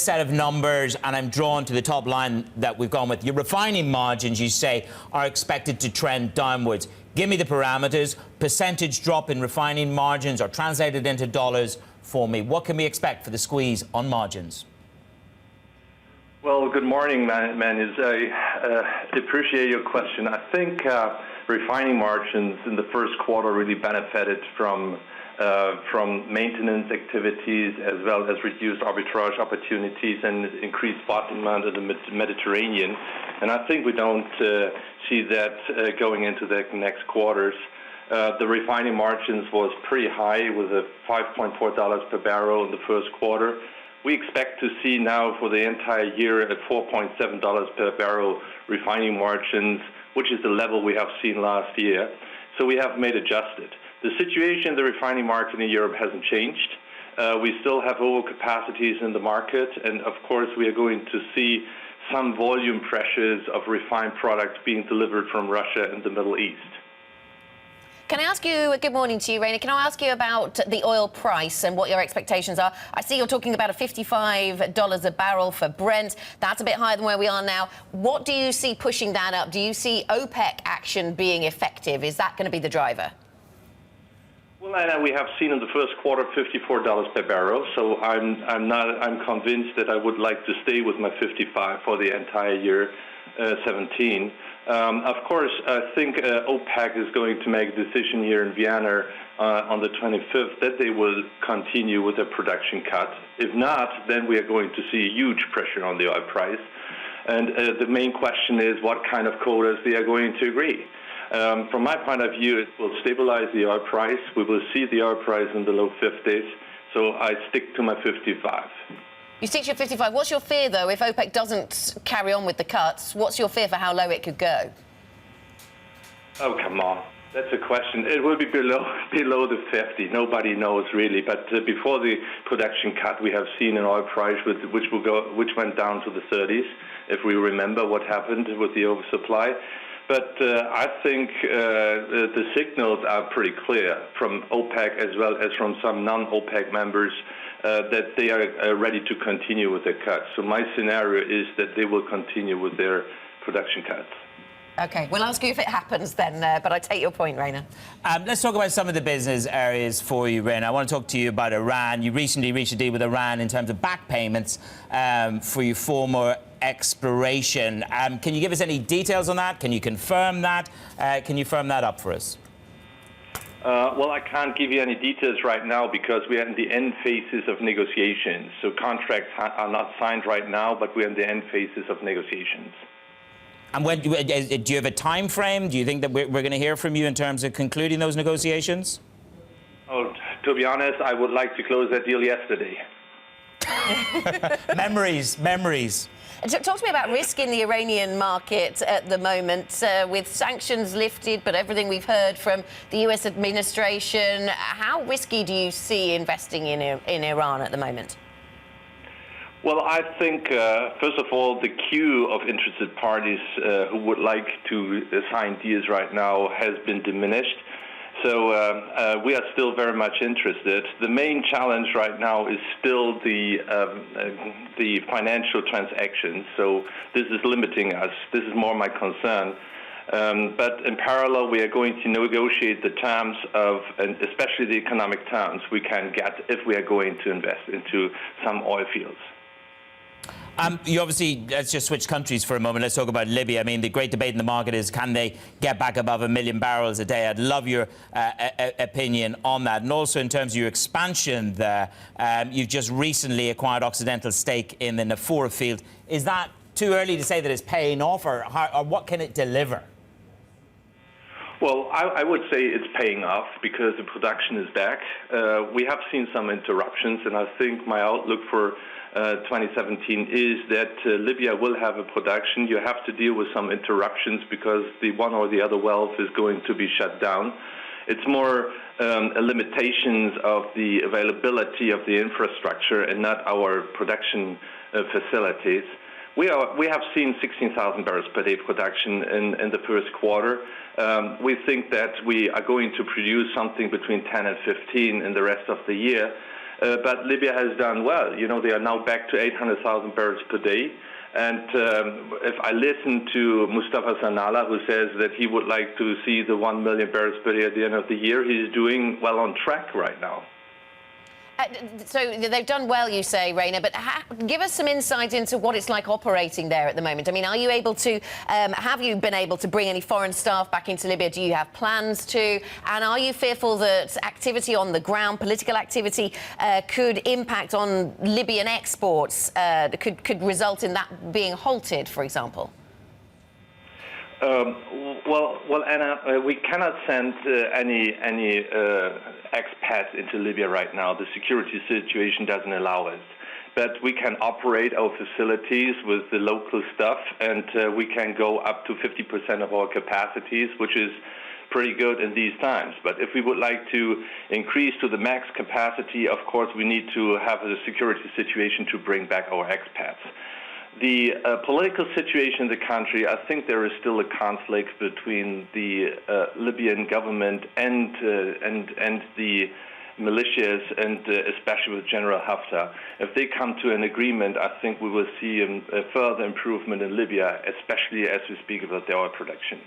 set of numbers, and I'm drawn to the top line that we've gone with. Your refining margins, you say, are expected to trend downwards. Give me the parameters. Percentage drop in refining margins are translated into dollars for me. What can we expect for the squeeze on margins? Well, good morning, Manus. I appreciate your question. I think refining margins in the first quarter really benefited from maintenance activities as well as reduced arbitrage opportunities and increased spot demand in the Mediterranean. And I think we don't see that going into the next quarters. The refining margins was pretty high with a $5.4 per barrel in the first quarter. We expect to see now for the entire year at $4.7 per barrel refining margins, which is the level we have seen last year. So we have made adjusted. The situation in the refining market in Europe hasn't changed. We still have overcapacities in the market, and of course we are going to see some volume pressures of refined products being delivered from Russia and the Middle East. Can I ask you, good morning to you, Rainer, can I ask you about the oil price and what your expectations are? I see you're talking about a $55 a barrel for Brent. That's a bit higher than where we are now. What do you see pushing that up? Do you see OPEC action being effective? Is that going to be the driver? Well, Anna, we have seen in the first quarter $54 per barrel, so I'm convinced that I would like to stay with my 55 for the entire year 17. Of course, I think OPEC is going to make a decision here in Vienna on the 25th that they will continue with a production cut. If not, then we are going to see huge pressure on the oil price. And the main question is what kind of quotas they are going to agree. From my point of view, it will stabilize the oil price. We will see the oil price in the low 50s, so I stick to my 55. You stick to your 55. What's your fear, though, if OPEC doesn't carry on with the cuts? What's your fear for how low it could go? Oh, come on. That's a question. It will be below the 50. Nobody knows, really. But before the production cut, we have seen an oil price which went down to the 30s, if we remember what happened with the oversupply. But I think the signals are pretty clear from OPEC as well as from some non-OPEC members that they are ready to continue with their cuts. So my scenario is that they will continue with their production cuts. OK, we'll ask you if it happens then, but I take your point, Rainer. Let's talk about some of the business areas for you, Rainer. I want to talk to you about Iran. You recently reached a deal with Iran in terms of back payments for your former exploration. Can you give us any details on that? Can you confirm that? Can you firm that up for us? Well, I can't give you any details right now because we are in the end phases of negotiations. So contracts are not signed right now, but we're in the end phases of negotiations. And when, do you have a time frame? Do you think that we're going to hear from you in terms of concluding those negotiations? Oh, to be honest, I would like to close that deal yesterday. Memories. Talk to me about risk in the Iranian market at the moment, with sanctions lifted, but everything we've heard from the US administration. How risky do you see investing in Iran at the moment? Well, I think, first of all, the queue of interested parties who would like to sign deals right now has been diminished. So we are still very much interested. The main challenge right now is still the financial transactions. So this is limiting us. This is more my concern. But in parallel, we are going to negotiate the terms of, and especially the economic terms we can get if we are going to invest into some oil fields. You obviously, let's just switch countries for a moment. Let's talk about Libya. I mean, the great debate in the market is, can they get back above 1 million barrels a day? I'd love your opinion on that. And also in terms of your expansion there, you've just recently acquired Occidental stake in the Nafora field. Is that too early to say that it's paying off, or what can it deliver? Well, I would say it's paying off because the production is back. We have seen some interruptions, and I think my outlook for 2017 is that Libya will have a production. You have to deal with some interruptions because the one or the other wells is going to be shut down. It's more limitations of the availability of the infrastructure and not our production facilities. We have seen 16,000 barrels per day production in the first quarter. We think that we are going to produce something between 10 and 15 in the rest of the year. but Libya has done well. You know, they are now back to 800,000 barrels per day. And if I listen to Mustafa Sanala, who says that he would like to see the 1 million barrels per day at the end of the year, he's doing well on track right now. So they've done well, you say, Rainer, but give us some insight into what it's like operating there at the moment. I mean, are you able to, have you been able to bring any foreign staff back into Libya? Do you have plans to? And are you fearful that activity on the ground, political activity, could impact on Libyan exports, could result in that being halted, for example? Well, Anna, we cannot send any expats into Libya right now. The security situation doesn't allow us. But we can operate our facilities with the local staff, and we can go up to 50% of our capacities, which is pretty good in these times. But if we would like to increase to the max capacity, of course, we need to have a security situation to bring back our expats. The political situation in the country, I think there is still a conflict between the Libyan government and the militias, and especially with General Haftar. If they come to an agreement, I think we will see a further improvement in Libya, especially as we speak about the oil production.